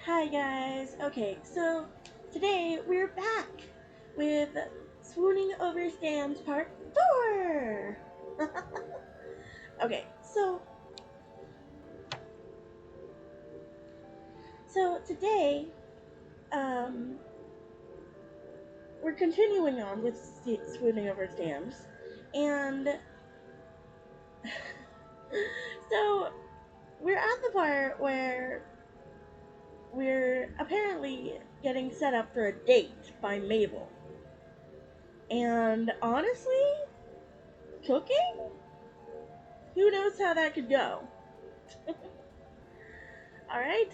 Hi guys. Okay, so today we're back with Swooning Over Scams Part 4. Okay, so today um we're continuing on with Swooning Over Scams, and so we're at the part where we're apparently getting set up for a date by Mabel. And honestly, cooking? Who knows how that could go? Alright,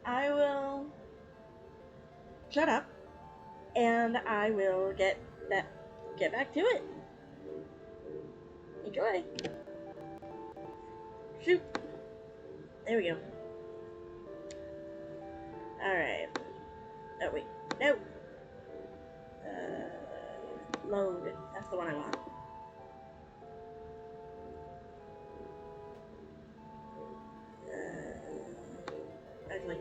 I will shut up and I will get back to it. Enjoy. Shoot. There we go. Alright. Oh wait. No. Load. That's the one I want. Actually,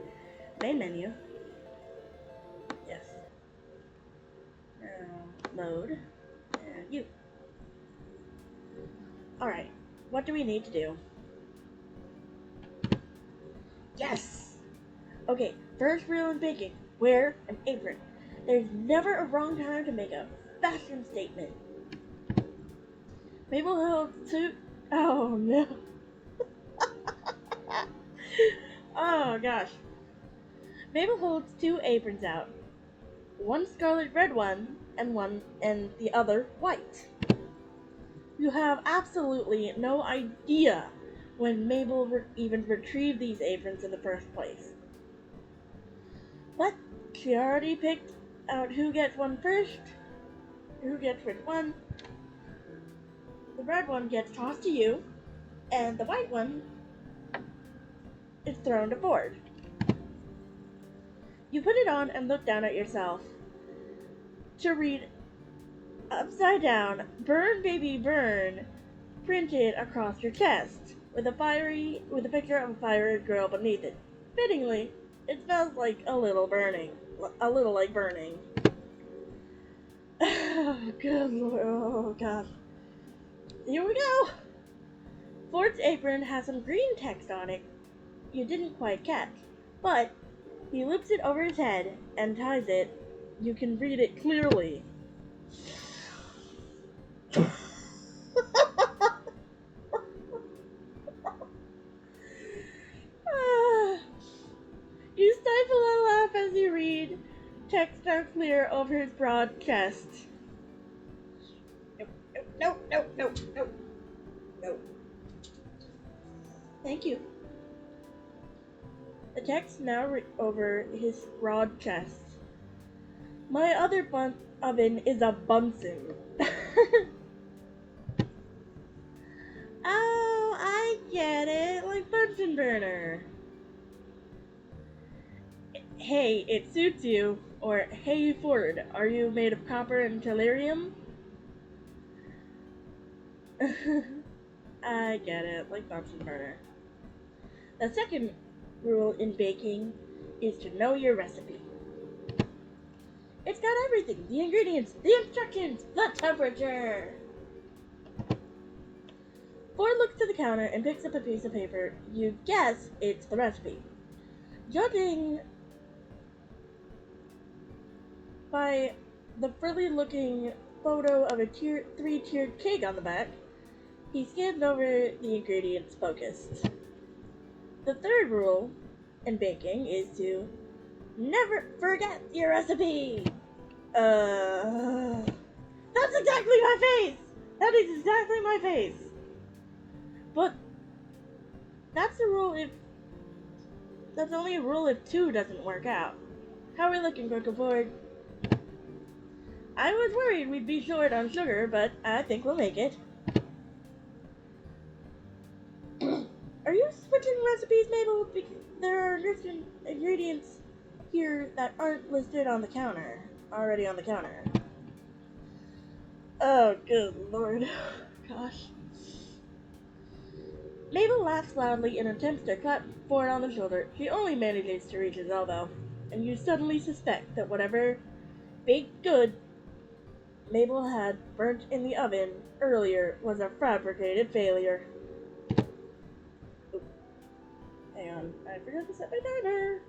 main menu. Yes. Load. And you. Alright. What do we need to do? Yes! Okay, first rule in baking. Wear an apron. There's never a wrong time to make a fashion statement. Mabel holds two... Oh, no. Oh, gosh. Mabel holds two aprons out. One scarlet red one, and the other white. You have absolutely no idea when Mabel even retrieved these aprons in the first place. But she already picked out who gets one first, who gets which one. The red one gets tossed to you, and the white one is thrown to Ford. You put it on and look down at yourself to read upside down, "Burn baby burn," printed across your chest, with a picture of a fiery girl beneath it. Fittingly, it smells like a little like burning. Oh, good lord, oh gosh. Here we go! Ford's apron has some green text on it you didn't quite catch, but he loops it over his head and ties it. You can read it clearly. You stifle a laugh as you read. Text unclear over his broad chest. No. Thank you. The text now over his broad chest. My other oven is a Bunsen. Oh, I get it. Like Bunsen burner. Hey, it suits you. Or, hey Ford, are you made of copper and tellurium? I get it, like Bunsen burner. The second rule in baking is to know your recipe. It's got everything. The ingredients, the instructions, the temperature. Ford looks to the counter and picks up a piece of paper. You guess it's the recipe. Judging by the frilly-looking photo of a three-tiered cake on the back, he scans over the ingredients focused. The third rule in baking is to never forget your recipe. That's exactly my face! That is exactly my face! But that's only a rule if 2 doesn't work out. How are we looking, Uncle Ford? I was worried we'd be short on sugar, but I think we'll make it. Are you switching recipes, Mabel? Because there are certain ingredients here that aren't listed on the counter. Already on the counter. Oh, good lord. Gosh. Mabel laughs loudly and attempts to clap Ford on the shoulder. She only manages to reach his elbow, and you suddenly suspect that whatever baked good Mabel had burnt in the oven earlier was a fabricated failure. Oop, hang on, I forgot to set my timer.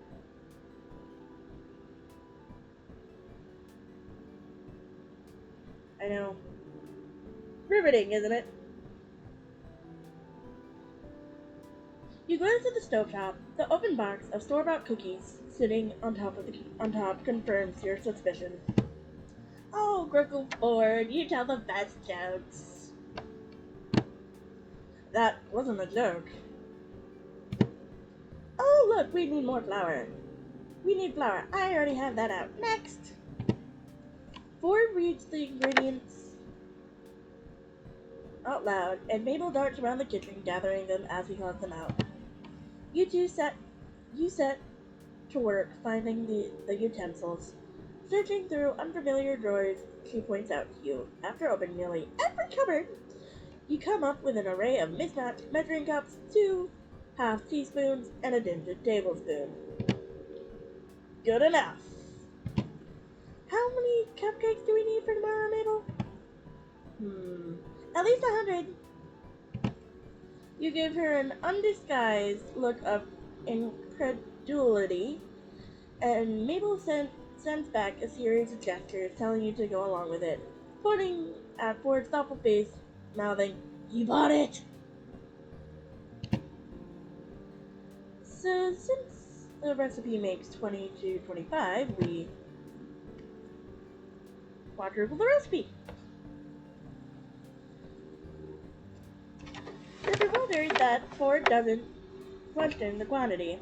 I know. Riveting, isn't it? You glance at the stovetop. The open box of store-bought cookies sitting on top confirms your suspicion. Oh, Gruckle Ford, you tell the best jokes. That wasn't a joke. Oh, look, we need more flour. We need flour. I already have that out. Next! Ford reads the ingredients out loud, and Mabel darts around the kitchen, gathering them as he calls them out. You set to work finding the utensils. Searching through unfamiliar drawers, she points out to you. After opening nearly every cupboard, you come up with an array of mismatched measuring cups, 2 half teaspoons, and a dented tablespoon. Good enough. How many cupcakes do we need for tomorrow, Mabel? At least 100. You give her an undisguised look of incredulity, and Mabel sends back a series of gestures telling you to go along with it, pointing at Ford's thoughtful face, mouthing, "You bought it!" So, since the recipe makes 20 to 25, we quadruple the recipe. You're bewildered that Ford doesn't question the quantity.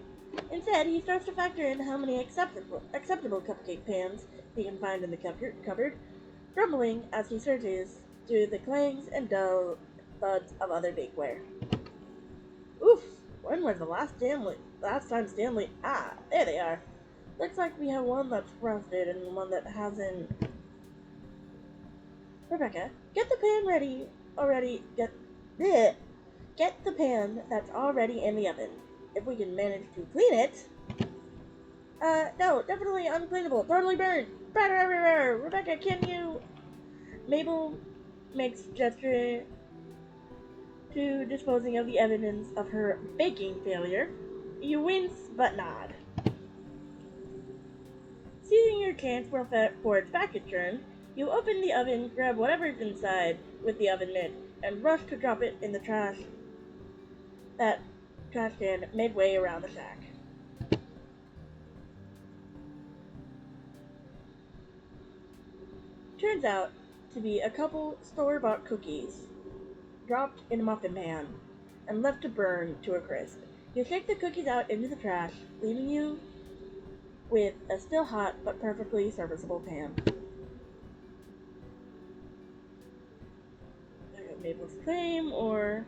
Instead, he starts to factor in how many acceptable cupcake pans he can find in the cupboard, grumbling as he searches through the clangs and dull thuds of other bakeware. Oof! When was the last time Stanley? Ah, there they are. Looks like we have one that's rusted and one that hasn't. Rebecca, get the pan ready. Get the pan that's already in the oven. If we can manage to clean it. No, definitely uncleanable. Totally burned. Batter everywhere. Rebecca, can you? Mabel makes gesture to disposing of the evidence of her baking failure. You wince but nod. Seizing your chance for its packet turn, you open the oven, grab whatever's inside with the oven mitt, and rush to drop it in the trash can midway around the shack. Turns out to be a couple store-bought cookies dropped in a muffin pan and left to burn to a crisp. You shake the cookies out into the trash, leaving you with a still hot but perfectly serviceable pan. Mabel's claim, or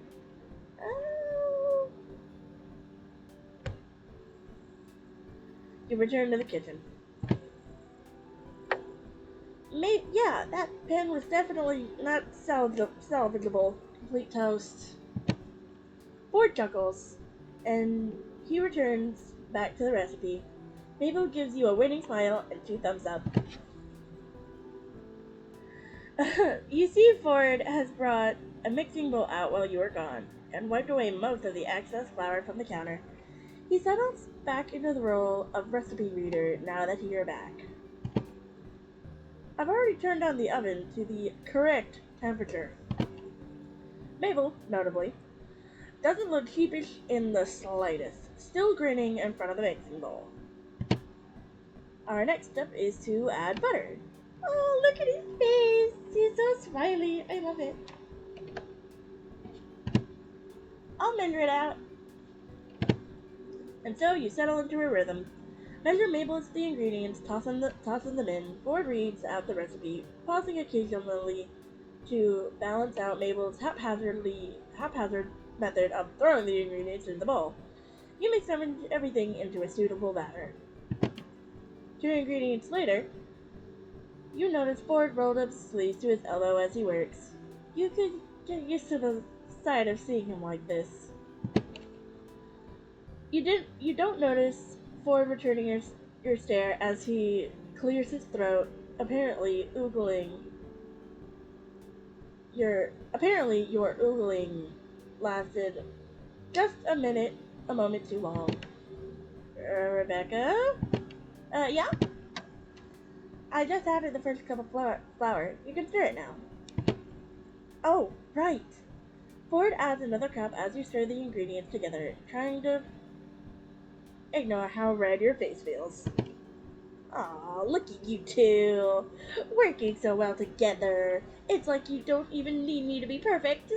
you return to the kitchen. Yeah, that pan was definitely not salvageable. Complete toast. Ford chuckles, and he returns back to the recipe. Mabel gives you a winning smile and 2 thumbs up. You see Ford has brought a mixing bowl out while you were gone, and wiped away most of the excess flour from the counter. He settles back into the role of recipe reader now that you're back. I've already turned on the oven to the correct temperature. Mabel, notably, doesn't look sheepish in the slightest, still grinning in front of the mixing bowl. Our next step is to add butter. Oh, look at his face! He's so smiley. I love it. I'll measure it out. And so you settle into a rhythm. Measure Mabel's the ingredients, tossing them in. Ford reads out the recipe, pausing occasionally to balance out Mabel's haphazard method of throwing the ingredients in the bowl. You mix everything into a suitable batter. 2 ingredients later, you notice Ford rolled up his sleeves to his elbow as he works. You could get used to the sight of seeing him like this. You don't notice Ford returning your stare as he clears his throat, apparently your oogling lasted just a moment too long. Rebecca? Yeah? I just added the first cup of flour. You can stir it now. Oh, right. Ford adds another cup as you stir the ingredients together, trying to ignore how red your face feels. Aw, look at you two, working so well together. It's like you don't even need me to be perfect.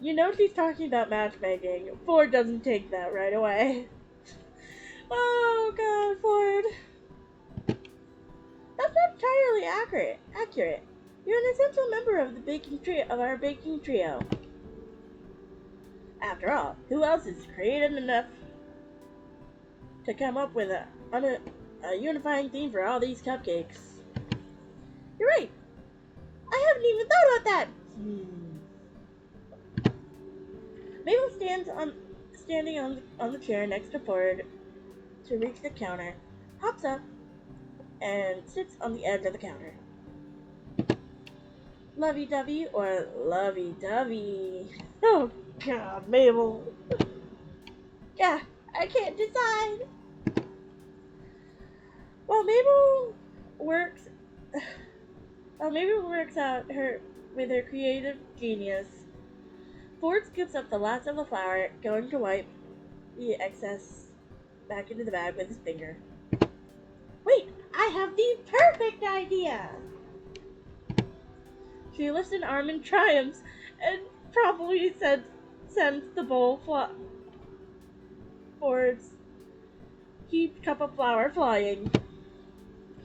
You know she's talking about matchmaking. Ford doesn't take that right away. Oh god, Ford. That's not entirely accurate. You're an essential member of our baking trio. After all, who else is creative enough to come up with a unifying theme for all these cupcakes? You're right. I haven't even thought about that. Mabel standing on the chair next to Ford to reach the counter, hops up and sits on the edge of the counter. Lovey-dovey or lovey-dovey? Oh god, Mabel. Yeah, I can't decide. While works Mabel works out her with her creative genius, Ford scoops up the last of the flour, going to wipe the excess back into the bag with his finger. Wait, I have the perfect idea! She lifts an arm in triumph and probably sends the bowl Ford's heaped cup of flour flying.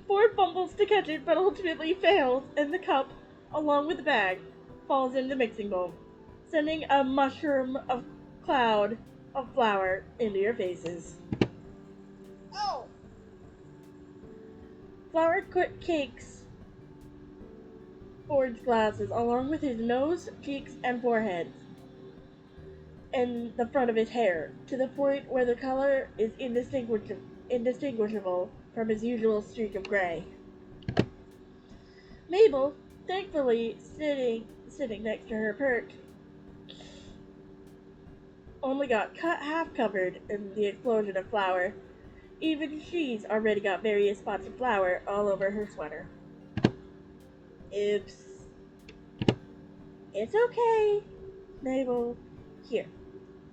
Ford fumbles to catch it but ultimately fails, and the cup, along with the bag, falls in the mixing bowl, sending a mushroom of cloud of flour into your faces. Oh! Flour cakes Ford's glasses, along with his nose, cheeks, and forehead, and the front of his hair, to the point where the color is indistinguishable from his usual streak of gray. Mabel, thankfully sitting next to her perch, only got half covered in the explosion of flour. Even she's already got various spots of flour all over her sweater. Oops. It's okay, Mabel. Here,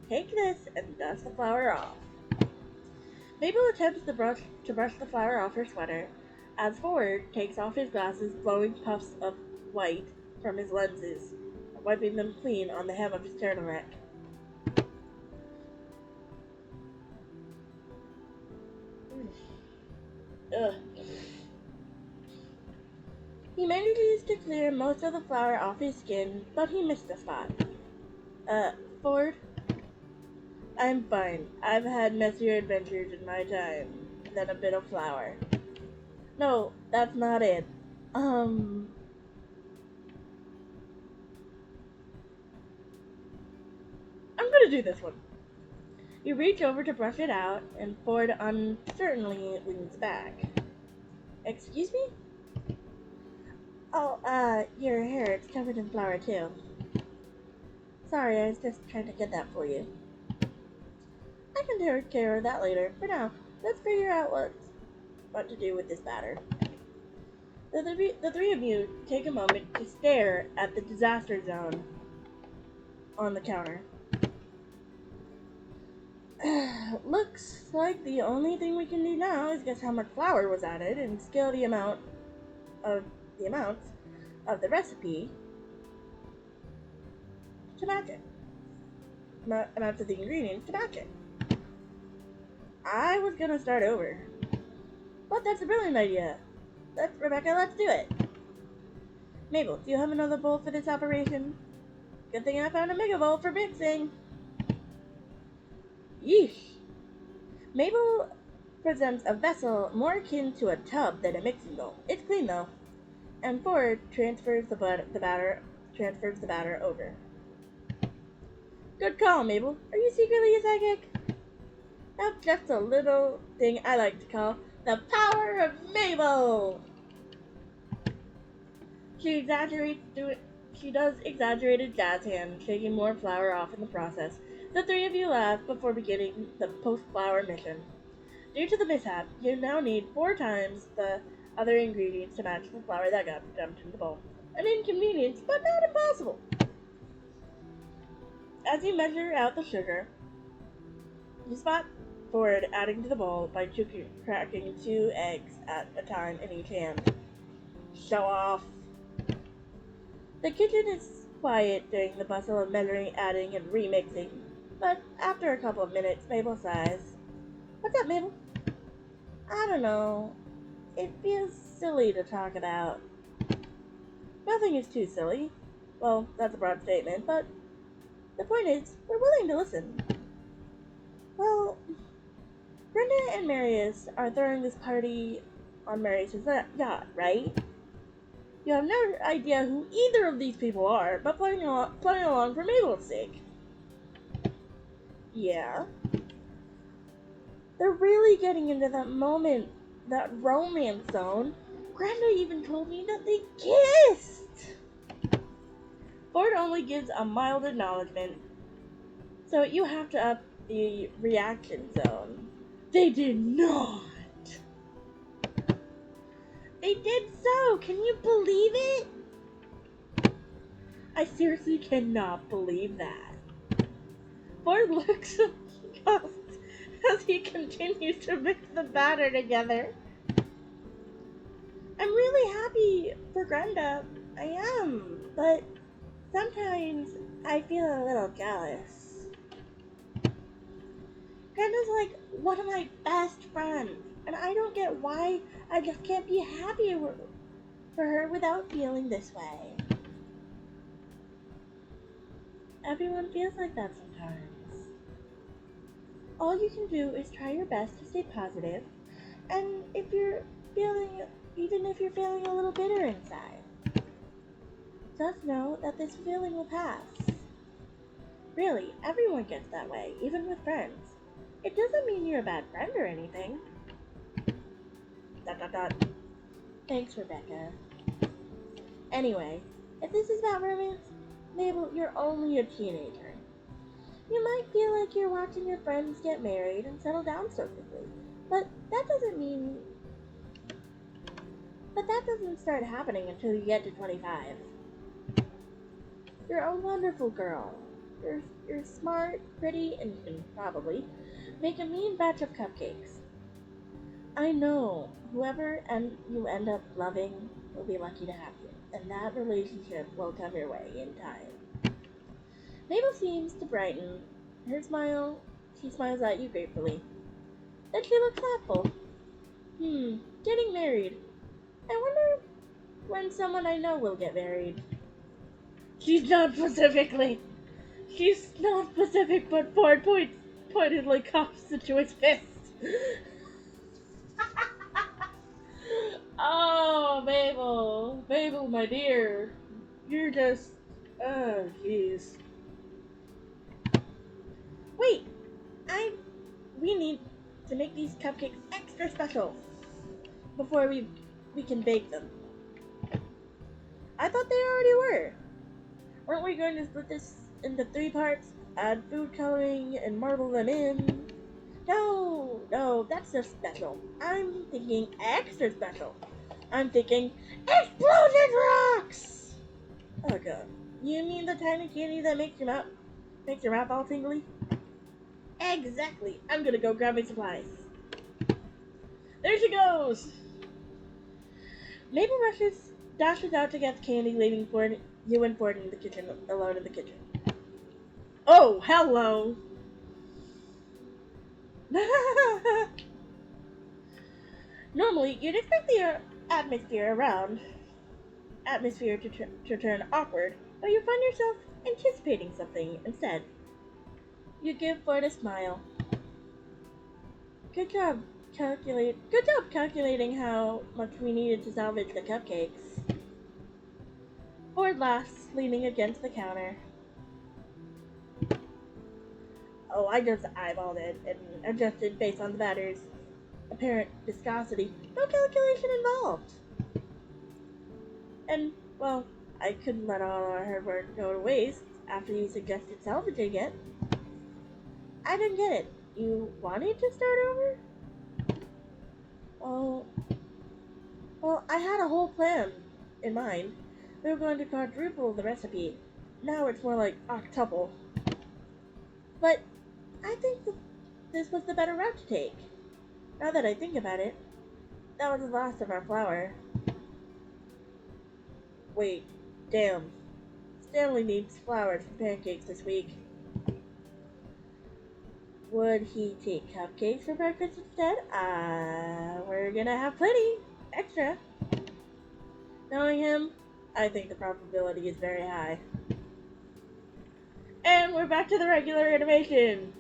take this and dust the flour off. Mabel attempts to brush the flour off her sweater, as Ford takes off his glasses, blowing puffs of white from his lenses, and wiping them clean on the hem of his turtleneck. Ugh. He manages to clear most of the flour off his skin, but he missed a spot. Ford? I'm fine. I've had messier adventures in my time than a bit of flour. No, that's not it. I'm gonna do this one. You reach over to brush it out, and Ford uncertainly leans back. Excuse me? Oh, your hair, it's covered in flour too. Sorry, I was just trying to get that for you. I can take care of that later. For now, let's figure out what to do with this batter. The three of you take a moment to stare at the disaster zone on the counter. Looks like the only thing we can do now is guess how much flour was added and scale the amounts of the recipe to match it. Amounts of the ingredients to match it. I was gonna start over, but that's a brilliant idea. Rebecca, let's do it. Mabel, do you have another bowl for this operation? Good thing I found a mega bowl for mixing. Yeesh. Mabel presents a vessel more akin to a tub than a mixing bowl. It's clean though, and Ford transfers the batter over. Good call, Mabel. Are you secretly a psychic? That's just a little thing I like to call the power of Mabel. She exaggerates doing. She does exaggerated jazz hands, shaking more flour off in the process. The three of you laugh before beginning the post-flour mission. Due to the mishap, you now need 4 times the other ingredients to match the flour that got dumped in the bowl. An inconvenience, but not impossible. As you measure out the sugar, you spot Ford adding to the bowl by cracking 2 eggs at a time in each hand. Show off. The kitchen is quiet during the bustle of measuring, adding, and remixing, but after a couple of minutes, Mabel sighs. What's up, Mabel? I don't know. It feels silly to talk about. Nothing is too silly. Well, that's a broad statement, but the point is, we're willing to listen. Well, Brenda and Marius are throwing this party on Marius' yacht, right? You have no idea who either of these people are, but playing along for Mabel's sake. Yeah. They're really getting into that moment, that romance zone. Granda even told me that they kissed! Ford only gives a mild acknowledgement, so you have to up the reaction zone. They did not! They did so! Can you believe it? I cannot believe that. Ford looks as he continues to mix the batter together. I'm really happy for Granda. I am, but sometimes I feel a little jealous. Granda's like one of my best friends, and I don't get why I just can't be happy for her without feeling this way. Everyone feels like that sometimes. All you can do is try your best to stay positive, and even if you're feeling a little bitter inside, just know that this feeling will pass. Really, everyone gets that way, even with friends. It doesn't mean you're a bad friend or anything. ... Thanks, Rebecca. Anyway, if this is about romance, Mabel, you're only a teenager. You might feel like you're watching your friends get married and settle down so quickly, but that doesn't start happening until you get to 25. You're a wonderful girl. You're smart, pretty, and you can probably make a mean batch of cupcakes. I know whoever you end up loving will be lucky to have you, and that relationship will come your way in time. Mabel seems to brighten. She smiles at you gratefully. Then she looks thoughtful. Getting married. I wonder when someone I know will get married. She's not specific, but Ford pointedly cocks it to his fist. Oh, Mabel, my dear. You're just, oh, jeez. Wait, we need to make these cupcakes extra special before we can bake them. I thought they already were. Weren't we going to split this into 3 parts, add food coloring, and marble them in? No, that's just special. I'm thinking extra special. I'm thinking exploded rocks! Oh god. You mean the tiny candy that makes your mouth all tingly? Exactly. I'm gonna go grab my supplies. There she goes! Mabel dashes out to get the candy, leaving you and Ford in the kitchen, alone in the kitchen. Oh, hello! Normally, you'd expect the atmosphere to turn awkward, but you find yourself anticipating something instead. You give Ford a smile. Good job calculating how much we needed to salvage the cupcakes. Ford laughs, leaning against the counter. Oh, I just eyeballed it and adjusted based on the batter's apparent viscosity. No calculation involved. And, well, I couldn't let all our hard work go to waste after you suggested salvaging it. I didn't get it. You wanted to start over? Oh, well, I had a whole plan in mind. We were going to quadruple the recipe. Now it's more like octuple. But I think this was the better route to take. Now that I think about it, that was the last of our flour. Wait, damn. Stanley needs flour for pancakes this week. Would he take cupcakes for breakfast instead? We're gonna have plenty extra. Knowing him, I think the probability is very high. And we're back to the regular animation.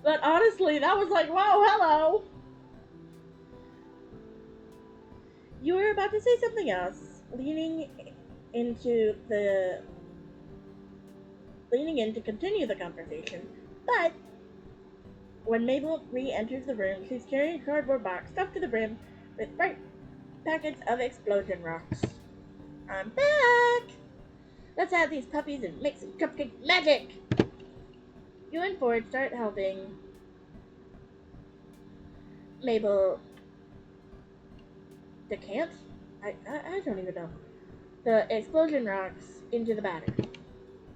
But honestly, that was like, wow, hello. You were about to say something else, leaning in to continue the conversation. But when Mabel re-enters the room, she's carrying a cardboard box stuffed to the brim with bright packets of explosion rocks. I'm back! Let's have these puppies and make some cupcake magic! You and Ford start helping Mabel decant? I don't even know. The explosion rocks into the batter.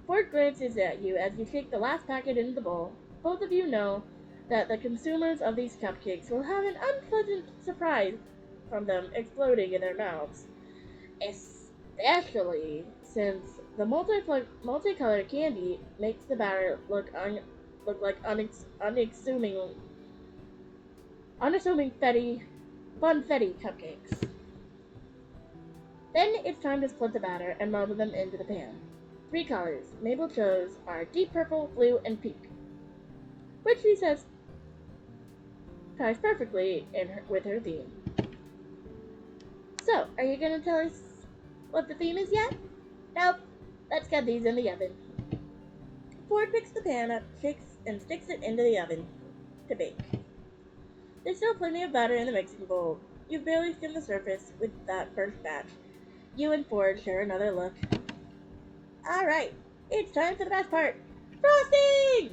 Ford glances at you as you shake the last packet into the bowl. Both of you know that the consumers of these cupcakes will have an unpleasant surprise from them exploding in their mouths. Especially since the multicolored candy makes the batter look like unassuming funfetti cupcakes. Then it's time to split the batter and melt them into the pan. 3 colors Mabel chose are deep purple, blue, and pink, which she says ties perfectly with her theme. So, are you going to tell us what the theme is yet? Nope. Let's get these in the oven. Ford picks the pan up, shakes, and sticks it into the oven to bake. There's still plenty of batter in the mixing bowl. You've barely skimmed the surface with that first batch. You and Ford share another look. Alright, it's time for the best part. Frosting!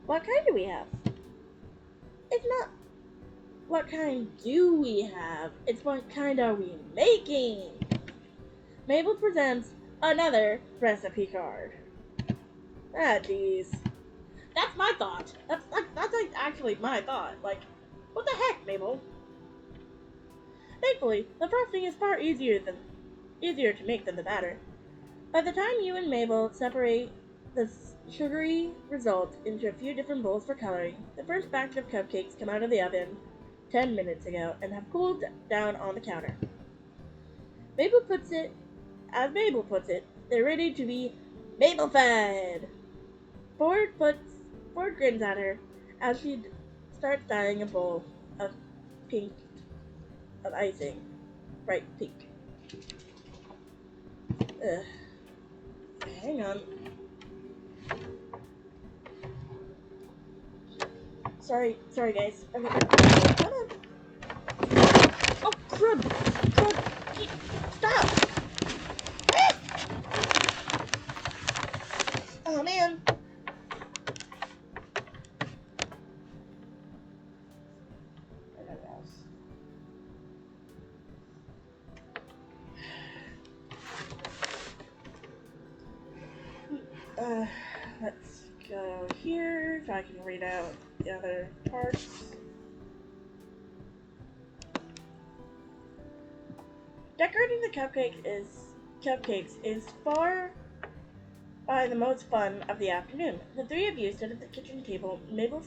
What kind do we have? It's not what kind do we have, it's what kind are we making? Mabel presents another recipe card. Ah, jeez. That's my thought. That's like actually my thought. Like, what the heck, Mabel? Thankfully, the frosting is far easier to make than the batter. By the time you and Mabel separate the sugary result into a few different bowls for coloring, the first batch of cupcakes come out of the oven 10 minutes ago and have cooled down on the counter. As Mabel puts it, they're ready to be Mabel-fed. Ford grins at her as she starts dyeing a bowl of icing, bright pink. Ugh. Hang on. Sorry guys. Come on. Oh, crud! Stop! Oh man. Let's go here so I can read out the other parts. Decorating the cupcakes is far by the most fun of the afternoon. The 3 of you sit at the kitchen table. Mabel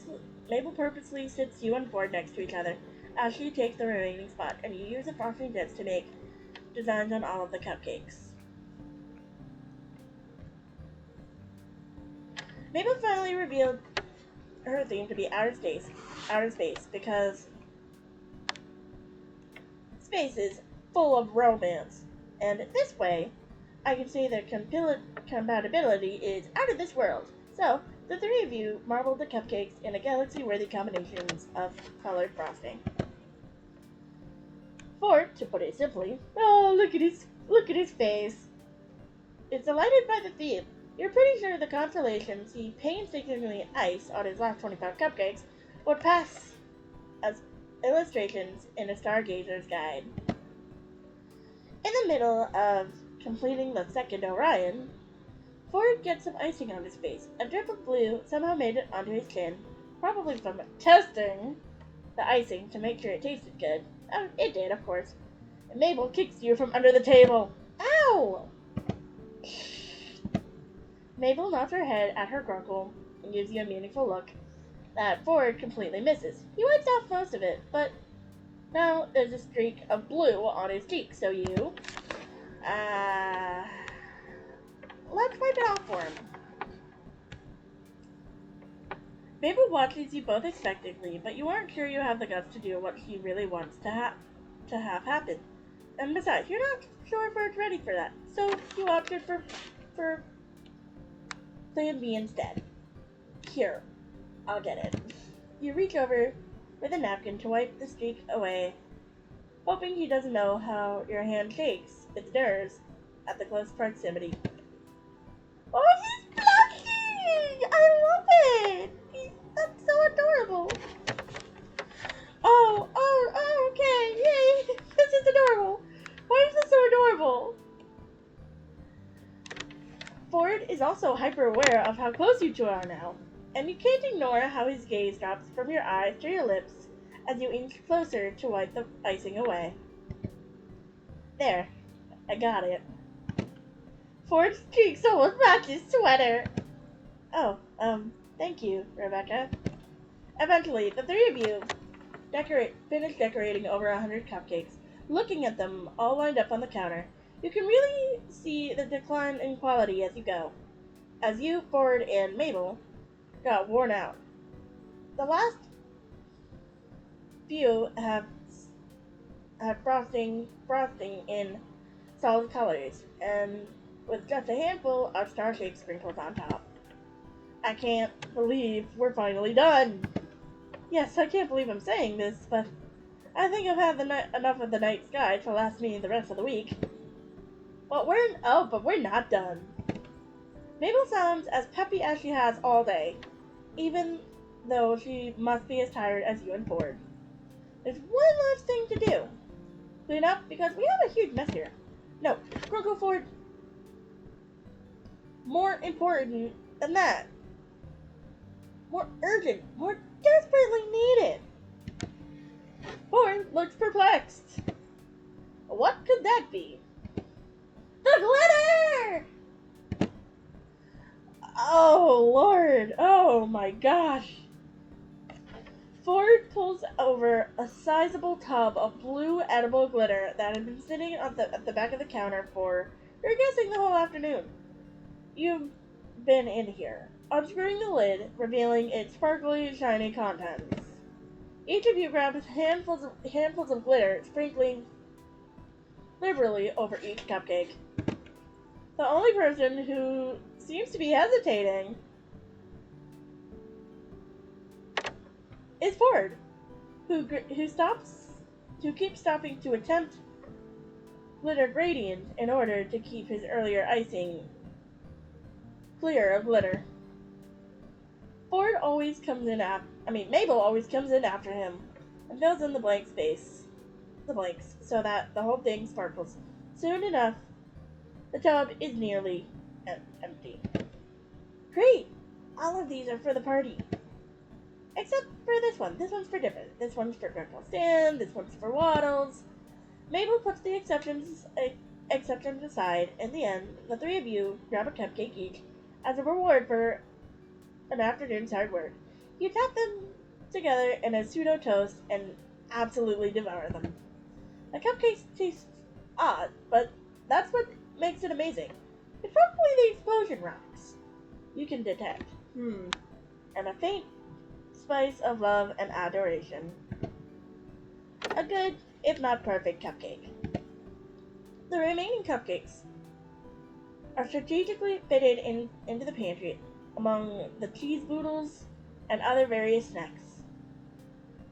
purposely sits you and Ford next to each other as she takes the remaining spot, and you use the frosting bits to make designs on all of the cupcakes. Mabel finally revealed her theme to be outer space because space is full of romance, and this way, I can say that compatibility is out of this world. So, the three of you marbled the cupcakes in a galaxy-worthy combinations of colored frosting. Ford, to put it simply, oh, look at his face. Is delighted by the theme. You're pretty sure the constellations he painstakingly iced on his last 25 cupcakes would pass as illustrations in a stargazer's guide. In the middle of completing the second Orion, Ford gets some icing on his face. A drip of blue somehow made it onto his chin, probably from testing the icing to make sure it tasted good. It did, of course. And Mabel kicks you from under the table. Ow! Mabel nods her head at her grunkle and gives you a meaningful look that Ford completely misses. He wipes off most of it, but now there's a streak of blue on his cheek, so you, let's wipe it off for him. Mabel watches you both expectantly, but you aren't sure you have the guts to do what she really wants to have happen. And besides, you're not sure if Ford's ready for that, so you opted for Plan B instead. Here, I'll get it. You reach over with a napkin to wipe the streak away, hoping he doesn't know how your hand shakes its nerves at the close proximity. Oh, he's blushing! I love it! That's so adorable! Oh, okay, yay! This is adorable! Why is this so adorable? Ford is also hyper aware of how close you two are now, and you can't ignore how his gaze drops from your eyes to your lips as you inch closer to wipe the icing away. There, I got it. Ford's cheeks almost match his sweater. Oh, thank you, Rebecca. Eventually, the three of you finish decorating over 100 cupcakes. Looking at them all lined up on the counter, you can really see the decline in quality as you go. As you, Ford, and Mabel got worn out. The last few have frosting in solid colors, and with just a handful of star-shaped sprinkles on top. I can't believe we're finally done. Yes, I can't believe I'm saying this, but I think I've had enough of the night sky to last me the rest of the week. But we're not done. Mabel sounds as peppy as she has all day, even though she must be as tired as you and Ford. There's one last thing to do. Clean up, because we have a huge mess here. No, Grunkle Ford. More important than that. More urgent. More desperately needed. Ford looks perplexed. What could that be? The glitter! Oh, Lord. Oh, my gosh. Ford pulls over a sizable tub of blue edible glitter that had been sitting at the back of the counter for, you're guessing, the whole afternoon. You've been in here, unscrewing the lid, revealing its sparkly, shiny contents. Each of you grabs handfuls of glitter, sprinkling liberally over each cupcake. The only person who seems to be hesitating is Ford, who keeps stopping to attempt glitter gradient in order to keep his earlier icing clear of glitter. Mabel always comes in after him and fills in the blanks, so that the whole thing sparkles. Soon enough, the tub is nearly empty. Great! All of these are for the party. Except for this one. This one's for different. This one's for Gurgle Stan. This one's for Waddles. Mabel puts the exceptions aside. In the end, the three of you grab a cupcake each as a reward for an afternoon's hard work. You tap them together in a pseudo toast and absolutely devour them. The cupcakes taste odd, but that's what makes it amazing. It's probably the explosion rocks you can detect. And a faint spice of love and adoration. A good, if not perfect, cupcake. The remaining cupcakes are strategically fitted into the pantry among the cheese boodles and other various snacks,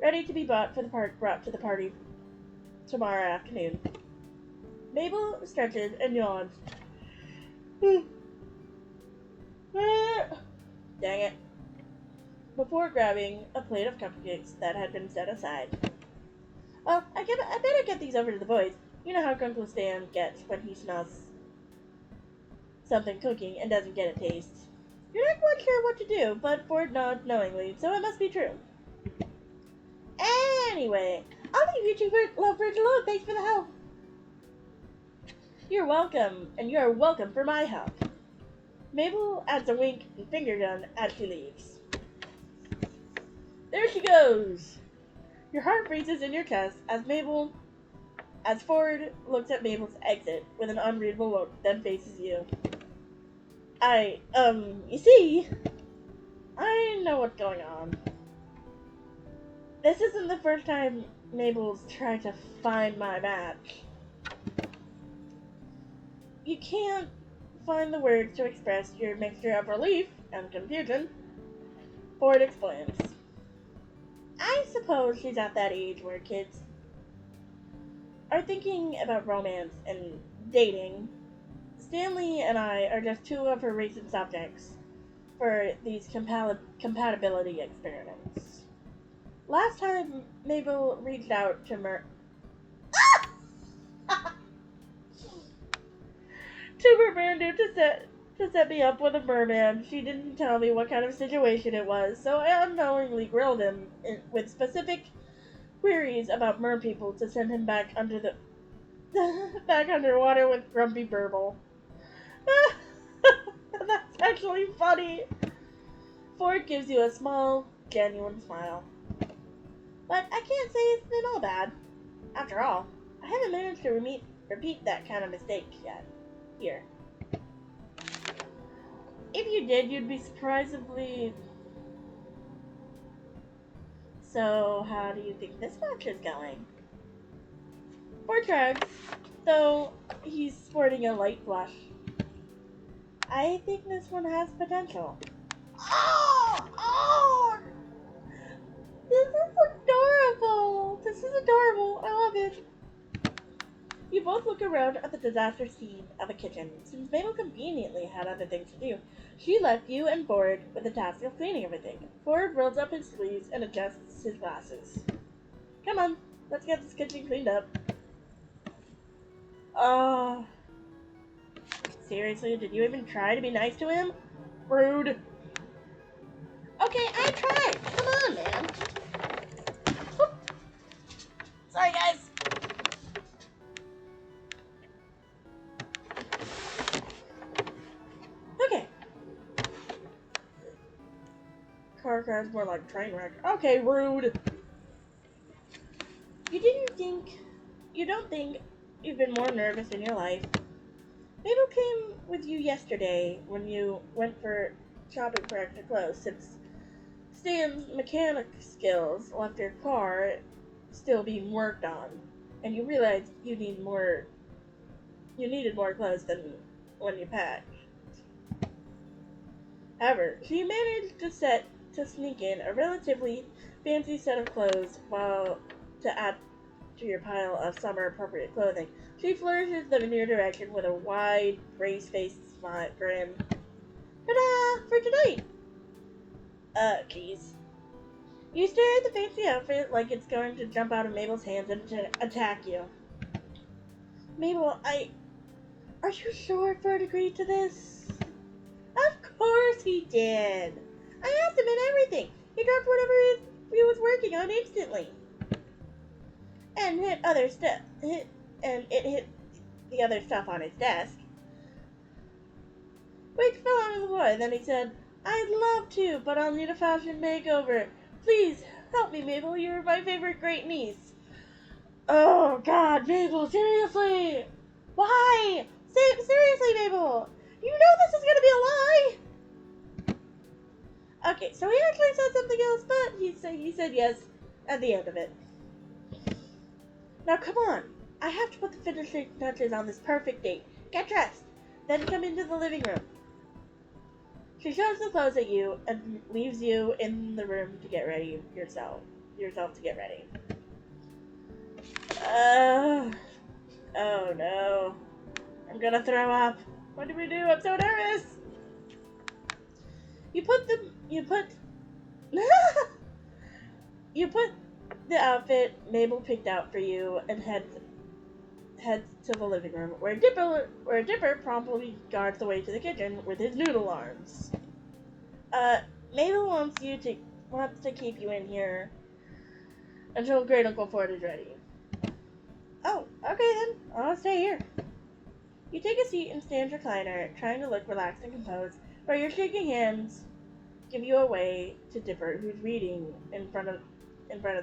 ready to be brought to the party tomorrow afternoon. Mabel stretches and yawns. Dang it. Before grabbing a plate of cupcakes that had been set aside. Well, I better get these over to the boys. You know how Uncle Stan gets when he smells something cooking and doesn't get a taste. You're not quite sure what to do, but Ford nods knowingly, so it must be true. Anyway, I'll leave you two lovebirds alone. Thanks for the help. You're welcome, and you're welcome for my help. Mabel adds a wink and finger gun as she leaves. There she goes. Your heart freezes in your chest as Ford looks at Mabel's exit with an unreadable look, then faces you. You see, I know what's going on. This isn't the first time Mabel's tried to find my match. You can't find the words to express your mixture of relief and confusion, Ford explains. I suppose she's at that age where kids are thinking about romance and dating. Stanley and I are just two of her recent subjects for these compatibility experiments. Last time Mabel reached out to Merman to set me up with a merman. She didn't tell me what kind of situation it was, so I unknowingly grilled him with specific queries about mer people to send him back back underwater with grumpy burble. That's actually funny. Ford gives you a small, genuine smile. But I can't say it's been all bad. After all, I haven't managed to repeat that kind of mistake yet. Here. If you did, you'd be surprisingly... So, how do you think this match is going? Ford shrugs, though he's sporting a light blush. I think this one has potential. Oh! This is adorable. I love it. You both look around at the disaster scene of a kitchen. Since Mabel conveniently had other things to do, she left you and Ford with the task of cleaning everything. Ford rolls up his sleeves and adjusts his glasses. Come on, let's get this kitchen cleaned up. Seriously, did you even try to be nice to him? Rude. Okay, I tried. Come on, man. Sorry, guys. Okay. Car's more like train wreck. Okay, rude. You don't think you've been more nervous in your life. Mabel came with you yesterday when you went for shopping for extra clothes, since Stan's mechanic skills left your car still being worked on, and you realized you needed more clothes than when you packed. However, she managed to sneak in a relatively fancy set of clothes to add to your pile of summer-appropriate clothing. She flourishes them in your direction with a wide, race-faced grin. Ta-da! For tonight! Keys. You stare at the fancy outfit like it's going to jump out of Mabel's hands and attack you. Mabel, are you sure Ferd agreed to this? Of course he did! I asked him and everything. He dropped whatever he was working on instantly. And it hit the other stuff on his desk, which fell on the floor. And then he said, I'd love to, but I'll need a fashion makeover. Please, help me, Mabel. You're my favorite great niece. Oh, God, Mabel, seriously? Why? Seriously, Mabel. You know this is going to be a lie. Okay, so he actually said something else, but he said yes at the end of it. Now, come on. I have to put the finishing touches on this perfect date. Get dressed. Then come into the living room. She shoves the clothes at you and leaves you in the room to get ready yourself to get ready. Oh no. I'm gonna throw up. What do we do? I'm so nervous. You put you put the outfit Mabel picked out for you and heads to the living room, where Dipper promptly guards the way to the kitchen with his noodle arms. Mabel wants to keep you in here until Great Uncle Ford is ready. Oh, okay then. I'll stay here. You take a seat in Stan's recliner, trying to look relaxed and composed, while your shaking hands give you away to Dipper, who's reading in front of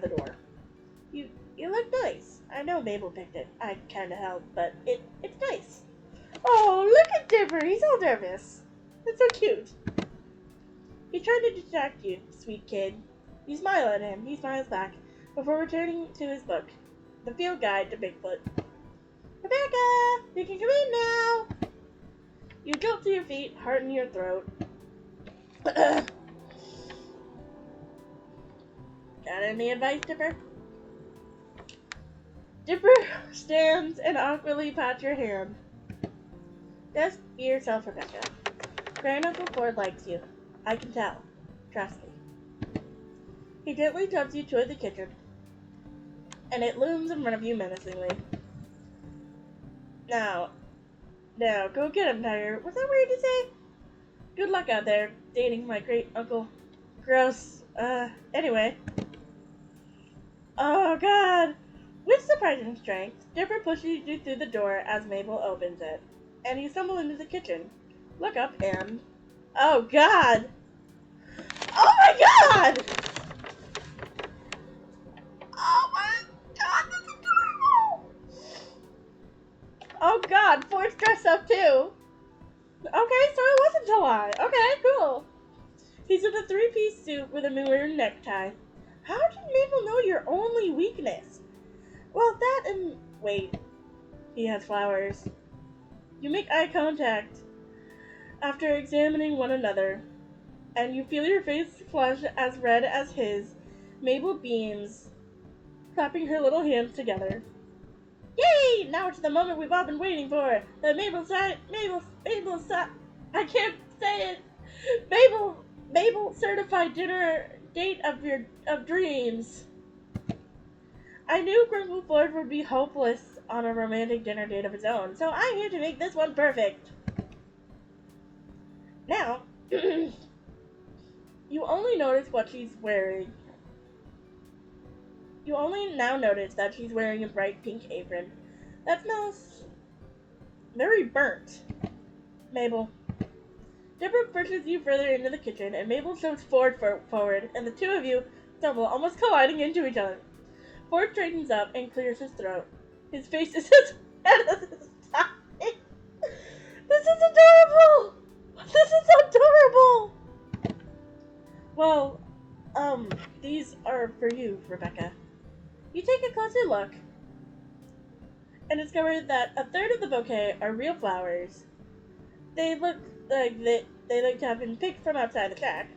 the door. You look nice. I know Mabel picked it. I kinda helped, but it's nice. Oh, look at Dipper. He's all nervous. That's so cute. He's trying to distract you, sweet kid. You smile at him. He smiles back before returning to his book, The Field Guide to Bigfoot. Rebecca, you can come in now. You jolt to your feet, heart in your throat. Got any advice, Dipper? Dipper stands and awkwardly pats your hand. Just be yourself, Rebecca. Grand Uncle Ford likes you. I can tell. Trust me. He gently tugs you toward the kitchen, and it looms in front of you menacingly. Now, go get him, Tiger. Was that weird to say? Good luck out there, dating my great uncle. Gross. Anyway. Oh, God. With surprising strength, Dipper pushes you through the door as Mabel opens it, and you stumble into the kitchen. Look up and... Oh, God! Oh, my God! Oh, my God, that's adorable! Oh, God, Ford's dressed up, too. Okay, so it wasn't a lie. Okay, cool. He's in a three-piece suit with a maroon necktie. How did Mabel know your only weakness? Well, that and... Wait. He has flowers. You make eye contact after examining one another, and you feel your face flush as red as his. Mabel beams, clapping her little hands together. Yay! Now to the moment we've all been waiting for. The I can't say it. Mabel certified dinner date of dreams. I knew Grandpa Ford would be hopeless on a romantic dinner date of his own, so I'm here to make this one perfect. Now, you only notice what she's wearing. You only now notice that she's wearing a bright pink apron. That smells very burnt. Mabel. Dipper pushes you further into the kitchen, and Mabel shoves Ford forward, and the two of you stumble, almost colliding into each other. Ford straightens up and clears his throat. His face is as red as his tie. This is adorable! This is adorable! Well, these are for you, Rebecca. You take a closer look and discover that a third of the bouquet are real flowers. They look like they look to have been picked from outside the shack.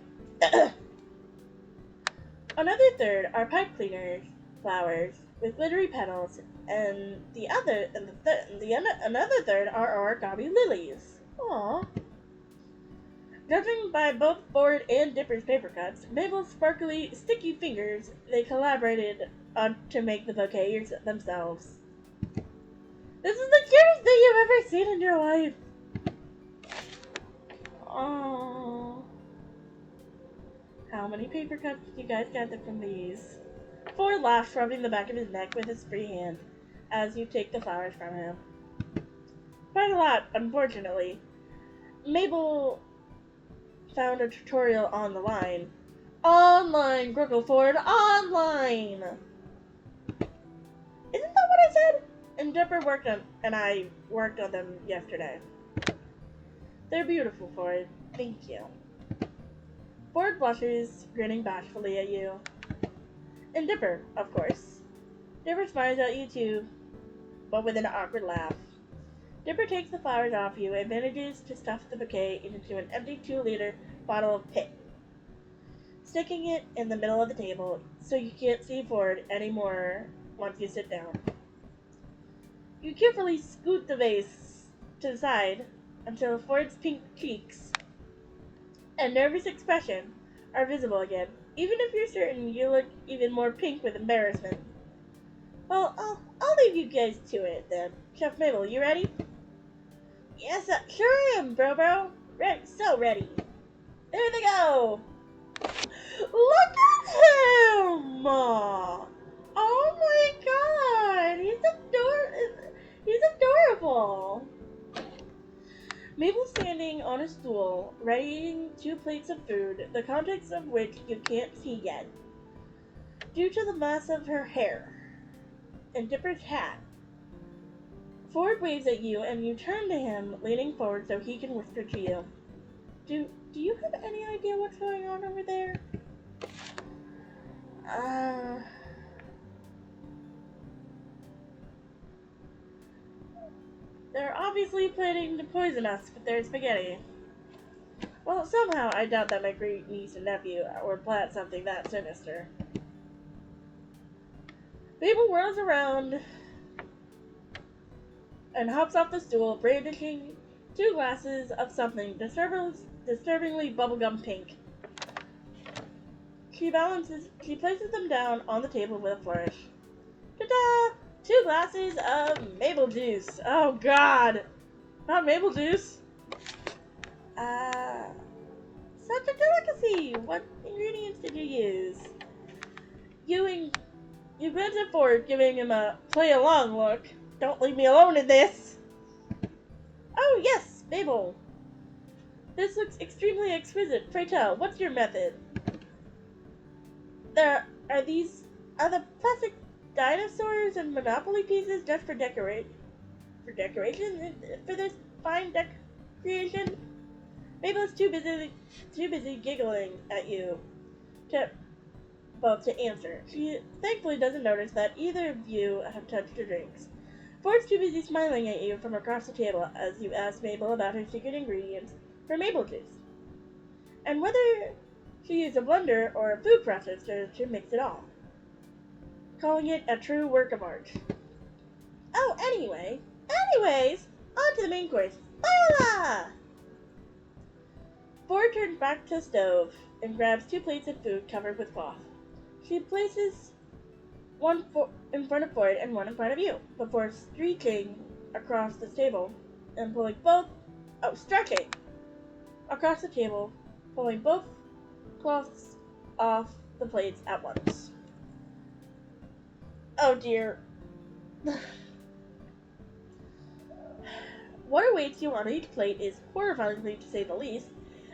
Another third are pipe cleaners flowers with glittery petals, and another third are origami lilies. Aww. Judging by both Ford and Dipper's paper cuts, Mabel's sparkly, sticky fingers, they collaborated to make the bouquet themselves. This is the cutest thing you've ever seen in your life. Aww. How many paper cups did you guys gather from these? Ford laughs, rubbing the back of his neck with his free hand as you take the flowers from him. Quite a lot, unfortunately. Mabel found a tutorial on the line. Online, Gruckle Ford, online! Isn't that what I said? And I worked on them yesterday. They're beautiful, Ford. Thank you. Ford blushes, grinning bashfully at you. And Dipper, of course. Dipper smiles at you too, but with an awkward laugh. Dipper takes the flowers off you and manages to stuff the bouquet into an empty 2-liter bottle of pit, sticking it in the middle of the table so you can't see Ford anymore once you sit down. You carefully scoot the vase to the side until Ford's pink cheeks and nervous expression are visible again, even if you're certain you look even more pink with embarrassment. Well, I'll leave you guys to it then. Chef Mabel, you ready? Yes, sure am, bro. Ready, so ready. There they go. Look at him! Oh my god, he's adorable. Mabel's standing on a stool, readying 2 plates of food, the contents of which you can't see yet, due to the mass of her hair and Dipper's hat. Ford waves at you, and you turn to him, leaning forward so he can whisper to you. Do you have any idea what's going on over there? They're obviously planning to poison us with their spaghetti. Well, somehow I doubt that my great niece and nephew would plan something that sinister. Mabel whirls around and hops off the stool, brandishing 2 glasses of something disturbingly bubblegum pink. She places them down on the table with a flourish. Ta-da! 2 glasses of maple juice. Oh god! Not maple juice? Such a delicacy! What ingredients did you use? You glance at Ford, giving him a play-along look. Don't leave me alone in this! Oh yes, Mabel! This looks extremely exquisite. Pray tell, what's your method? Are the plastic dinosaurs and Monopoly pieces just for decoration? For this fine creation? Mabel's too busy giggling at you to answer. She thankfully doesn't notice that either of you have touched your drinks. Ford's too busy smiling at you from across the table as you ask Mabel about her secret ingredients for maple juice, and whether she used a blender or a food processor to mix it all, calling it a true work of art. Oh, anyways, on to the main course. Voila! Ford turns back to the stove and grabs 2 plates of food covered with cloth. She places one in front of Ford and one in front of you, before stretching across the table and stretching across the table, pulling both cloths off the plates at once. Oh dear. What awaits you on each plate is horrifying to say the least.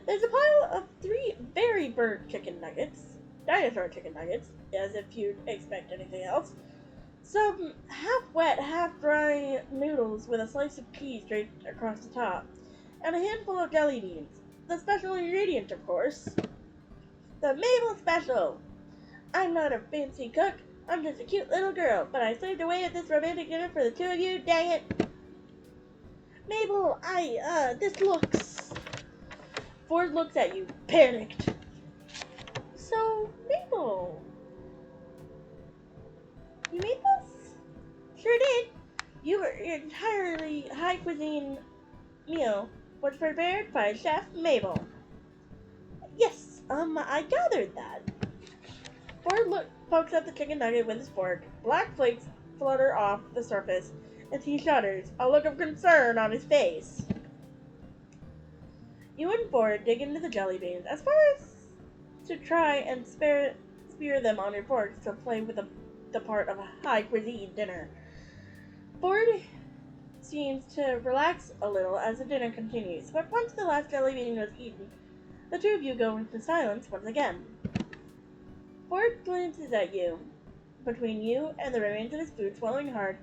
There's a pile of 3 very burnt chicken nuggets, dinosaur chicken nuggets, as if you'd expect anything else. Some half-wet, half-dry noodles with a slice of cheese draped across the top, and a handful of jelly beans. The special ingredient, of course. The Mabel Special! I'm not a fancy cook, I'm just a cute little girl, but I slaved away at this romantic dinner for the 2 of you, dang it! Mabel, this looks... Ford looks at you, panicked. So, Mabel, you made this? Sure did. Your entirely high cuisine meal was prepared by Chef Mabel. Yes, I gathered that. Ford pokes at the chicken nugget with his fork. Black flakes flutter off the surface, and he shudders, a look of concern on his face. You and Ford dig into the jelly beans, as far as to try and spear them on your forks to play with the part of a high cuisine dinner. Ford seems to relax a little as the dinner continues, but once the last jelly bean was eaten, the 2 of you go into silence once again. Ford glances at you. Between you and the remains of his food swallowing hard,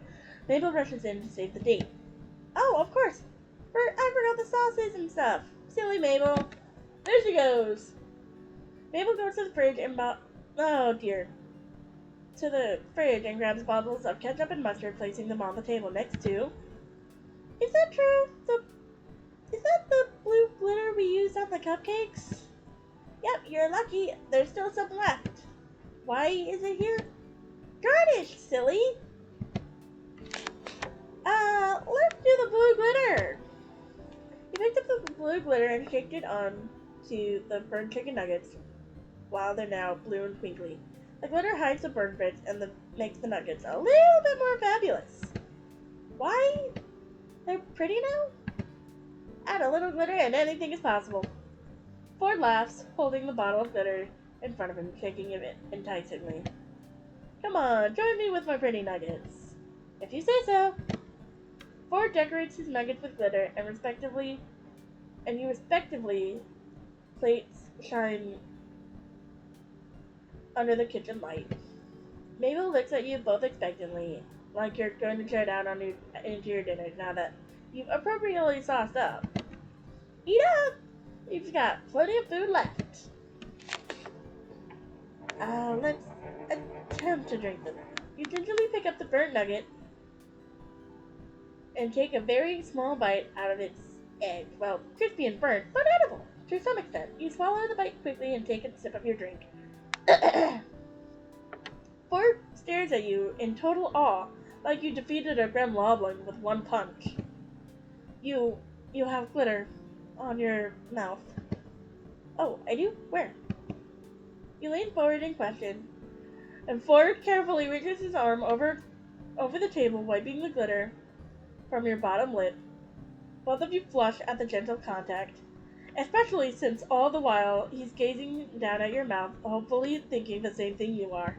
Mabel rushes in to save the date. Oh, of course! I forgot the sauces and stuff. Silly Mabel. There she goes. Mabel goes to the fridge and grabs bottles of ketchup and mustard, placing them on the table next to... Is that true? Is that the blue glitter we used on the cupcakes? Yep, you're lucky. There's still some left. Why is it here? Garnish, silly! Let's do the blue glitter! He picked up the blue glitter and shaked it on to the burnt chicken nuggets while they're now blue and twinkly. The glitter hides the burnt bits and makes the nuggets a little bit more fabulous. Why? They're pretty now? Add a little glitter and anything is possible. Ford laughs, holding the bottle of glitter in front of him, shaking it enticingly. Come on, join me with my pretty nuggets. If you say so. Ford decorates his nuggets with glitter and he respectively plates shine under the kitchen light. Mabel looks at you both expectantly, like you're going to chow down into your dinner now that you've appropriately sauced up. Eat up! You've got plenty of food left. Let's attempt to drink them. You gingerly pick up the burnt nugget and take a very small bite out of its edge. Well, crispy and burnt, but edible to some extent. You swallow the bite quickly and take a sip of your drink. Ford stares at you in total awe, like you defeated a gremlin with one punch. You have glitter on your mouth. Oh, I do? Where? You lean forward in question, and Ford carefully reaches his arm over the table, wiping the glitter from your bottom lip. Both of you flush at the gentle contact, especially since all the while he's gazing down at your mouth, hopefully thinking the same thing you are.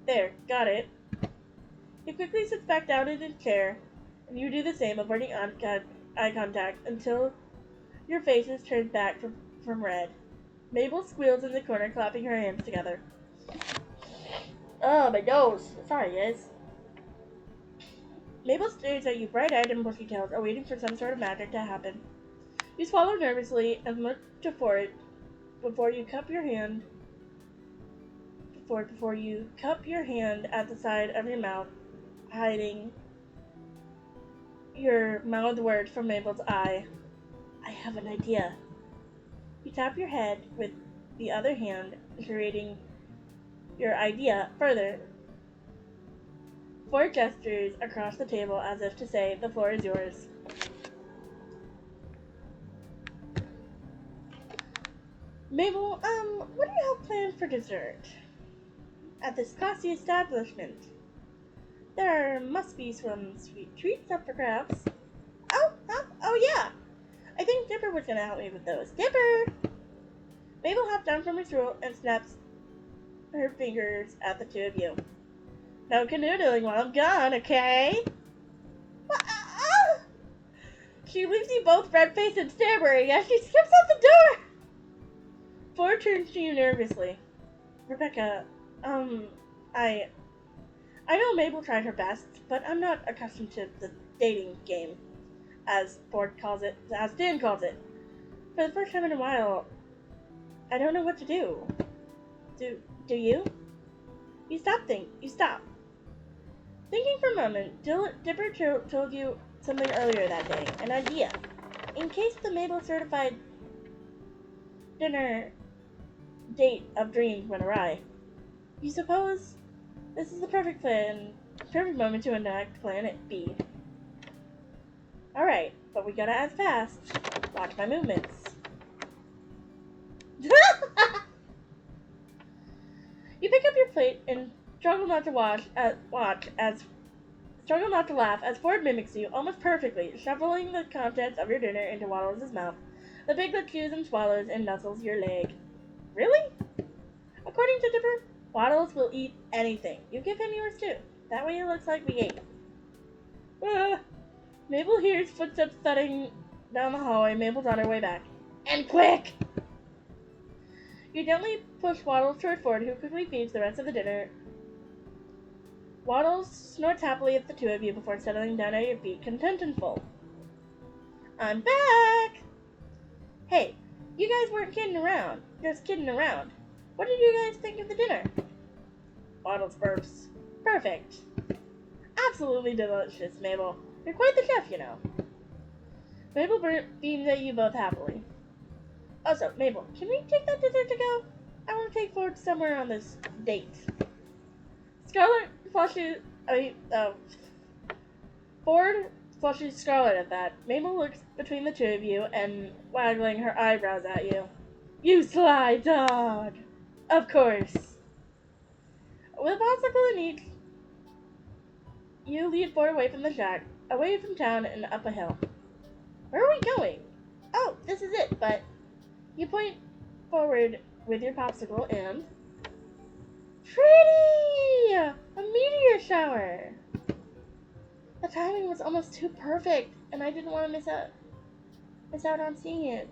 There, got it. He quickly sits back down in his chair, and you do the same, avoiding eye contact until your faces turn back from red. Mabel squeals in the corner, clapping her hands together. Oh, my nose. Sorry, guys. Mabel stares at you, bright-eyed and bushy-tailed, awaiting for some sort of magic to happen. You swallow nervously and look to Ford before you cup your hand at the side of your mouth, hiding your mouthed words from Mabel's eye. I have an idea. You tap your head with the other hand, creating your idea further. Ford gestures across the table as if to say, the floor is yours. Mabel, what do you have planned for dessert? At this classy establishment, there must be some sweet treats up for grabs. Oh yeah! I think Dipper was gonna help me with those. Dipper! Mabel hops down from her stool and snaps her fingers at the two of you. No canoodling while I'm gone, okay? She leaves you both red-faced and stammering as she skips out the door! Ford turns to you nervously. Rebecca, I know Mabel tried her best, but I'm not accustomed to the dating game, as Dan calls it. For the first time in a while, I don't know what to do. Do you? You stop. Thinking for a moment, Dipper told you something earlier that day, an idea. In case the Mabel certified dinner date of dreams went awry, you suppose this is the perfect moment to enact Plan B. Alright, but we gotta act fast. Watch my movements. You pick up your plate and struggle not to laugh as Ford mimics you almost perfectly, shoveling the contents of your dinner into Waddles' mouth. The piglet chews and swallows and nuzzles your leg. Really? According to Dipper, Waddles will eat anything. You give him yours too. That way it looks like we ate. Mabel hears footsteps thudding down the hallway. Mabel's on her way back. And quick! You gently push Waddles toward Ford, who quickly feeds the rest of the dinner. Waddles snorts happily at the two of you before settling down at your feet, content and full. I'm back! Hey, you guys weren't just kidding around. What did you guys think of the dinner? Waddles burps. Perfect. Absolutely delicious, Mabel. You're quite the chef, you know. Mabel beams at you both happily. Also, Mabel, can we take that dessert to go? I want to take Ford somewhere on this date. Scarlet flushes. I mean, Ford flushes Scarlet at that. Mabel looks between the two of you and waggling her eyebrows at you. You sly dog! Of course. With a popsicle in each, you lead Ford away from the shack, away from town and up a hill. Where are we going? Oh, this is it, but you point forward with your popsicle and... Pretty! A meteor shower! The timing was almost too perfect, and I didn't want to miss out on seeing it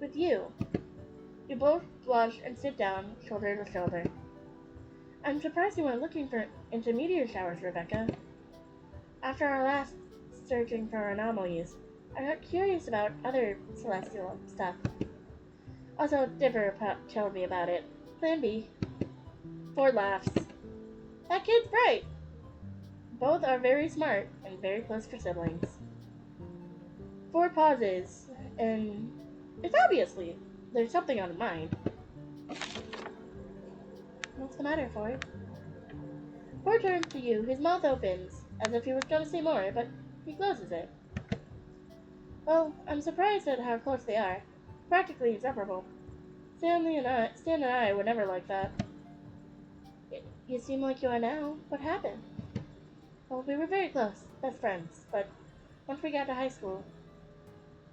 with you. You both blush and sit down, shoulder to shoulder. I'm surprised you weren't looking into meteor showers, Rebecca. After our last searching for anomalies, I got curious about other celestial stuff. Also, Dipper told me about it. Plan B. Ford laughs. That kid's bright. Both are very smart and very close for siblings. Ford pauses, and it's obviously there's something on his mind. What's the matter, Ford? Ford turns to you. His mouth opens, as if he was going to say more, but he closes it. Well, I'm surprised at how close they are. Practically inseparable. Stan and I were never like that. You seem like you are now. What happened? Well, we were very close, best friends, but once we got to high school,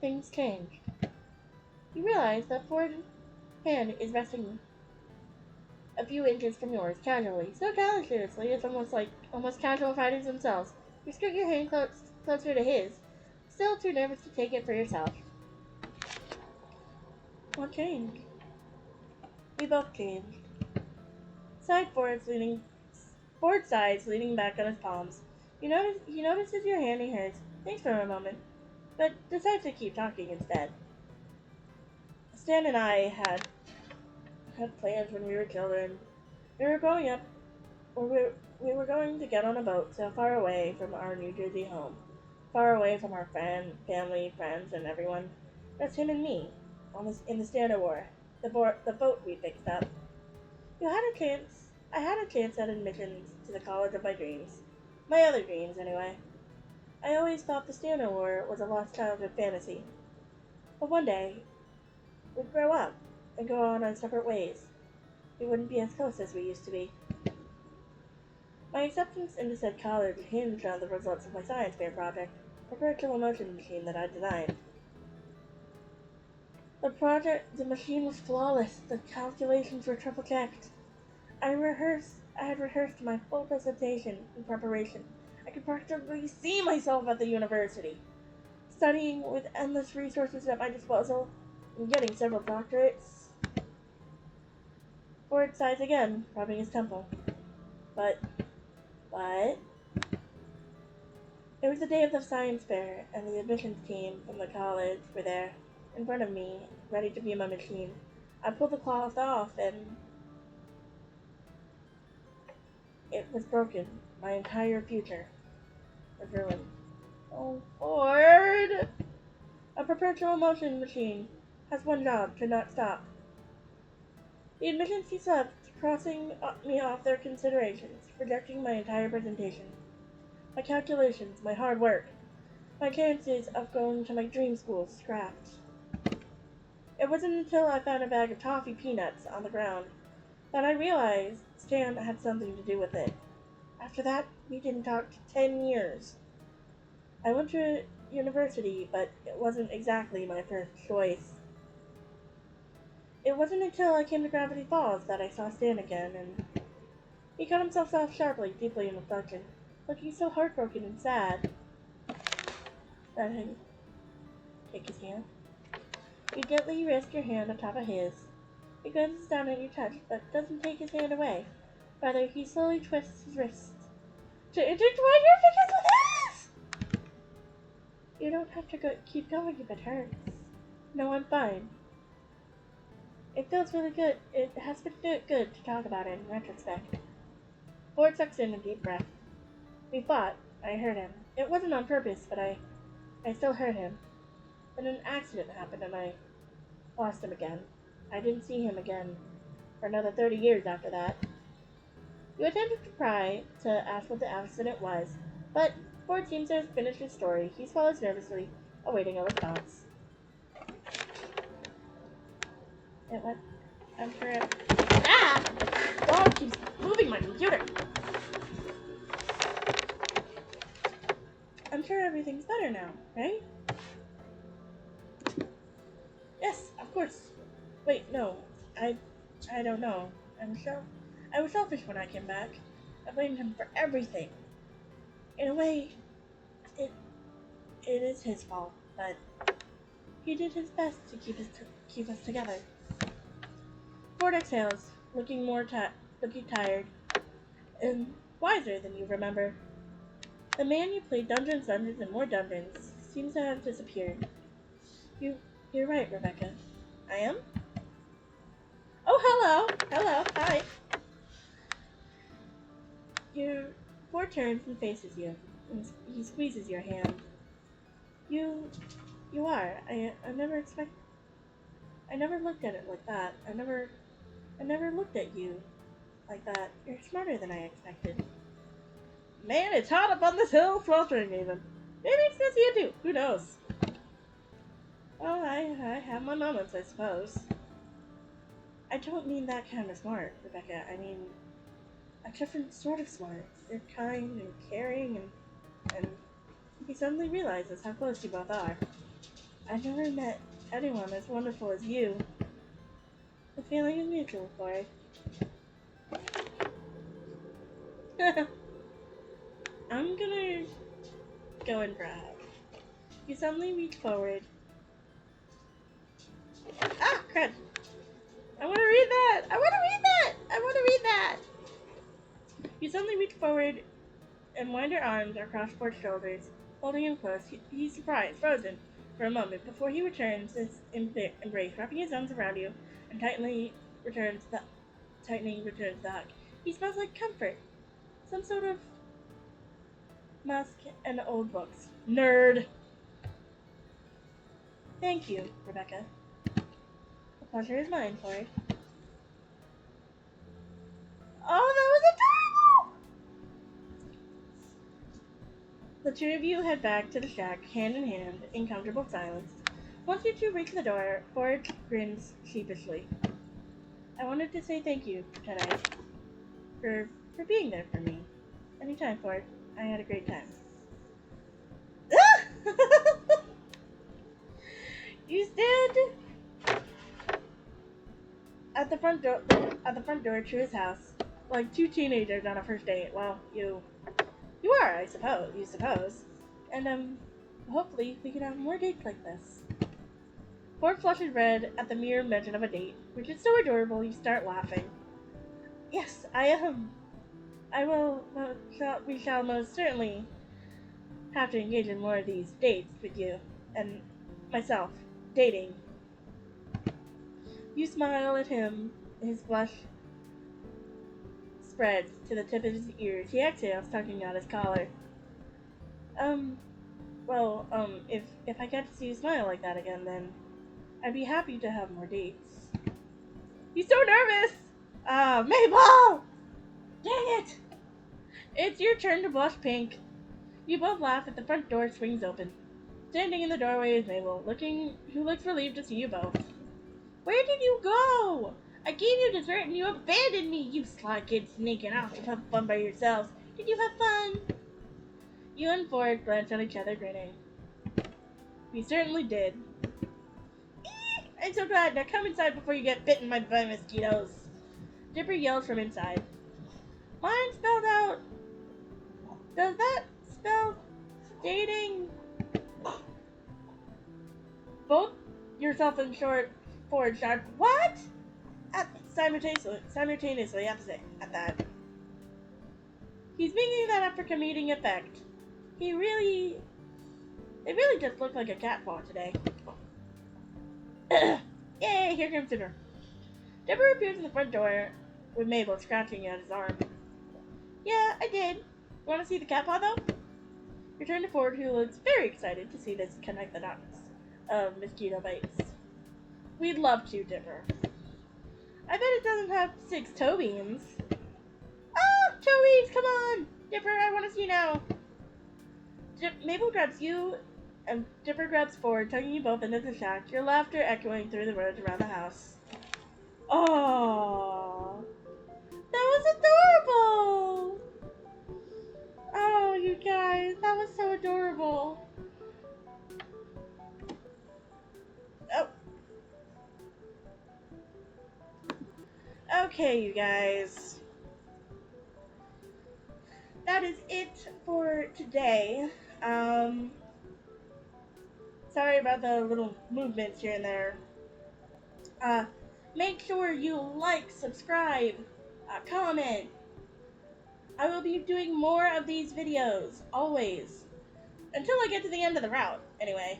things changed. You realize that Ford's hand is resting a few inches from yours, casually. So casually, it's almost casual fighters themselves. You scoot your hand closer to his, still too nervous to take it for yourself. What changed? We both changed. Ford sides leaning back on his palms. He notices your hand in hers, thinks for a moment, but decides to keep talking instead. Stan and I had plans when we were children. We were growing up, or we were going to get on a boat so far away from our New Jersey home, far away from our family, friends, and everyone. That's him and me, in the Standard War, the boat we picked up. I had a chance at admissions to the college of my dreams. My other dreams, anyway. I always thought the Standard War was a lost childhood fantasy. But one day, we'd grow up and go on our separate ways. We wouldn't be as close as we used to be. My acceptance into said college hinged on the results of my science fair project, a virtual motion machine that I designed. The machine was flawless. The calculations were triple checked. I had rehearsed my full presentation in preparation. I could practically see myself at the university, studying with endless resources at my disposal and getting several doctorates. Ford sighs again, rubbing his temple. But, it was the day of the science fair, and the admissions team from the college were there, in front of me, ready to view my machine. I pulled the cloth off, and it was broken. My entire future was ruined. Oh, Ford! A perpetual motion machine has one job, to not stop. The admissions team left, crossing me off their considerations, rejecting my entire presentation. My calculations, my hard work, my chances of going to my dream school scrapped. It wasn't until I found a bag of toffee peanuts on the ground that I realized Stan had something to do with it. After that, we didn't talk for 10 years. I went to university, but it wasn't exactly my first choice. It wasn't until I came to Gravity Falls that I saw Stan again, and he cut himself off sharply, deeply in reflection, looking so heartbroken and sad. Let him take his hand. You gently rest your hand on top of his. He glances down at your touch, but doesn't take his hand away. Rather, he slowly twists his wrist to intertwine your fingers with his! You don't have to keep going if it hurts. No, I'm fine. It feels really good. It has been good to talk about it in retrospect. Ford sucks in a deep breath. We fought. I hurt him. It wasn't on purpose, but I still hurt him. Then an accident happened, and I Lost him again. I didn't see him again for another 30 years after that. You attempted to pry to ask what the accident was, but before it seems to have finished his story, he swallows nervously, awaiting a response. It went. I'm sure it. Ah! Dog keeps moving my computer! I'm sure everything's better now, right? Yes, of course. Wait, no. I don't know. I was selfish when I came back. I blamed him for everything. In a way, it it is his fault, but he did his best to keep us together. Ford exhales, looking tired and wiser than you remember. The man you played dungeons, and more dungeons seems to have disappeared. You're right, Rebecca. I am? Oh, hello, hi. Your Ford turns and faces you, and he squeezes your hand. You, you are. I never looked at it like that. I never looked at you like that. You're smarter than I expected. Man, it's hot up on this hill, sweltering even. Maybe it's because of you too. Who knows? Well, I have my moments, I suppose. I don't mean that kind of smart, Rebecca. I mean a different sort of smart. You're kind and caring, and he suddenly realizes how close you both are. I've never met anyone as wonderful as you. The feeling is mutual, Corey. I'm gonna go and grab. You suddenly reach forward. Ah, crud! I want to read that! I want to read that! I want to read that! You suddenly reach forward and wind your arms across Port's shoulders, holding him close. He's surprised, frozen, for a moment before he returns his embrace, wrapping his arms around you, and tightening returns the hug. He smells like comfort, some sort of musk and old books. Nerd. Thank you, Rebecca. The pleasure is mine, Corey. Oh, that was adorable! The two of you head back to the shack, hand in hand, in comfortable silence. Once you two reach the door, Ford grins sheepishly. I wanted to say thank you tonight for being there for me. Anytime, Ford. I had a great time. You stand at the front door to his house, like two teenagers on a first date. Well, you are, I suppose. You suppose, and hopefully we can have more dates like this. Ford flushes red at the mere mention of a date, which is so adorable. You start laughing. Yes, I am. I will. We shall most certainly have to engage in more of these dates with you and myself. Dating. You smile at him. His blush spreads to the tip of his ears. He exhales, tugging at his collar. If I get to see you smile like that again, then I'd be happy to have more dates. He's so nervous! Mabel! Dang it! It's your turn to blush pink. You both laugh as the front door swings open. Standing in the doorway is Mabel, who looks relieved to see you both. Where did you go? I gave you dessert and you abandoned me, you sly kids sneaking off to have fun by yourselves. Did you have fun? You and Ford glance at each other, grinning. We certainly did. Eek! I'm so glad. Now come inside before you get bitten by mosquitoes. Dipper yells from inside. Mine spelled out. Does that spell dating? Both yourself and Ford shout, what? Simultaneously at that. He's making that up for comedic effect. They really just look like a cat paw today. Yay, here comes Dipper. Dipper appears in the front door with Mabel scratching at his arm. Yeah, I did. Want to see the cat paw though? Return to Ford, who looks very excited to see this connect the dots of mosquito bites. We'd love to, Dipper. I bet it doesn't have 6 toe beams. Ah, toe beams, come on! Dipper, I want to see you now. Mabel grabs you, and Dipper grabs Ford, tugging you both into the shack, your laughter echoing through the roads around the house. Oh, that was adorable! Oh, you guys, that was so adorable. Oh. Okay, you guys. That is it for today. Sorry about the little movements here and there. Make sure you like, subscribe, comment. I will be doing more of these videos, always. Until I get to the end of the route, anyway.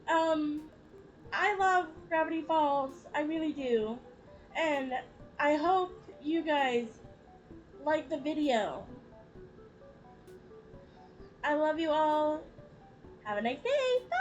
I love Gravity Falls, I really do. And I hope you guys like the video. I love you all. Have a nice day. Bye!